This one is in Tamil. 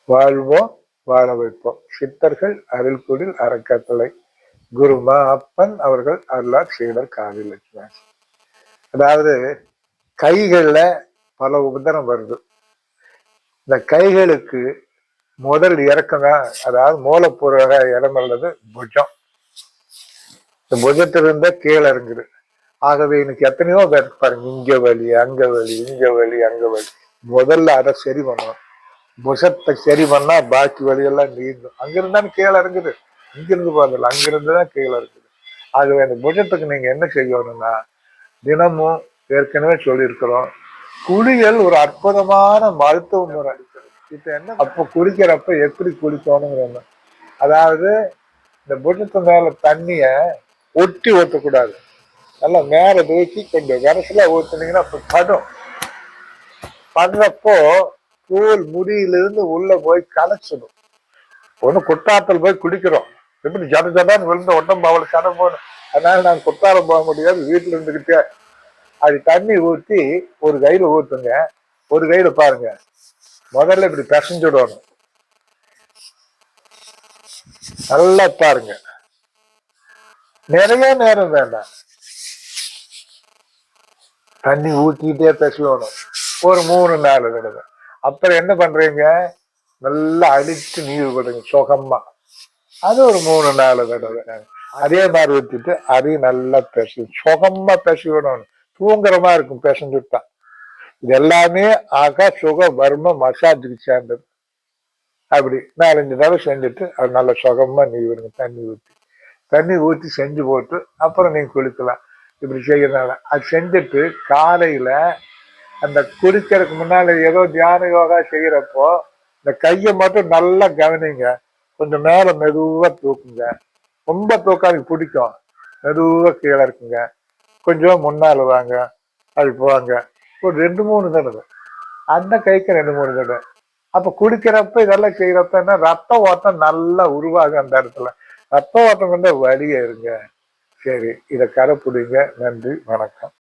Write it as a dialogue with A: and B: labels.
A: வாழ்வோம், வாழ வைப்போம். சித்தர்கள் அருள்குடில் அறக்கட்டளை குருமா அப்பன் அவர்கள் அருளார் சீடர் காவிலட்சுமி. அதாவது கைகள்ல பல உபதரம் வருது. இந்த கைகளுக்கு முதல் இறக்கம் தான், அதாவது மூலப்பூர்வ இடம் அல்லது புஜம். இந்த புஜத்திலிருந்த கீழே இறங்குது. ஆகவே இன்னைக்கு எத்தனையோ பேர் பாருங்க, இங்க வலி அங்க வலி இங்க வலி அங்க வலி. முதல்ல அதை சரி பண்ணணும். புஷத்தை சரி பண்ணா பாக்கி வழியெல்லாம் நீங்கும். அங்கிருந்தாலும் கீழே இருக்குது, இங்கிருந்து பாருங்கள் அங்கிருந்துதான் கீழே இருக்குது. ஆகவே அந்த புஷத்துக்கு நீங்க என்ன செய்யணும்னா, தினமும் ஏற்கனவே சொல்லியிருக்கிறோம், குளியல் ஒரு அற்புதமான மருத்துவ முறை. இப்ப என்ன, அப்போ குளிக்கிறப்ப எப்படி குளிக்கணுங்கிற, அதாவது இந்த புஷத்து மேல தண்ணிய ஒட்டி ஊற்றக்கூடாது. நல்லா மேல தூக்கி கொஞ்சம் விரசலா ஊத்துனீங்கன்னா அப்ப படும். படுறப்போ தோல் முடியிலிருந்து உள்ள போய் கலைச்சிடும். ஒண்ணு குற்றாலத்தில் போய் குளிக்கிறோம், எப்படி ஜட ஜடான்னு விழுந்த உடம்பு அவளுக்கு கடை போகணும். அதனால நான் குற்றாலம் போக முடியாது, வீட்டுல இருந்துகிட்டே அது தண்ணி ஊற்றி ஒரு கையில ஊத்துங்க, ஒரு கையில பாருங்க, முதல்ல இப்படி பிசைஞ்சுடணும். நல்லா பாருங்க, நிறைய நேரம் வேண்டாம், தண்ணி ஊற்றிக்கிட்டே பிசையணும் ஒரு 3-4 தடவை. அப்புறம் என்ன பண்றீங்க, நல்லா அடிச்சு நீர் விடுங்க சுகமா, அது ஒரு 3-4 தடவை. அதே மாதிரி ஊற்றிட்டு அதையும் நல்லா சுகமா பெசி விடணும். தூங்குறமா இருக்கும் பெசஞ்சுட்டா. இது எல்லாமே ஆகா சுக வர்ம மசாஜுக்கு சேர்ந்தது. அப்படி 4-5 தடவை செஞ்சுட்டு அது நல்ல சுகமா நீர் விடுங்க. தண்ணி ஊற்றி செஞ்சு போட்டு அப்புறம் நீங்க குளிக்கலாம். இப்படி செய்யறதுனால அது செஞ்சுட்டு காலையில அந்த குளிக்கிறதுக்கு முன்னால ஏதோ தியான யோகா செய்யறப்போ இந்த கையை மட்டும் நல்லா கவனிங்க. கொஞ்சம் மேல மெதுவா தூக்குங்க, ரொம்ப தூக்காது பிடிக்கும், மெதுவா கீழே இருக்குங்க, கொஞ்சம் முன்னால வாங்க, அது போவாங்க ஒரு 2-3 தடவை, அந்த கைக்கு 2-3 தடவை. அப்ப குடிக்கிறப்ப இதெல்லாம் செய்யறப்ப என்ன, ரத்த ஓட்டம் நல்லா உருவாகும். அந்த இடத்துல ரத்த ஓட்டம் கொண்ட வழியா இருங்க. சரி, இதை கடைப்பிடிங்க. நன்றி, வணக்கம்.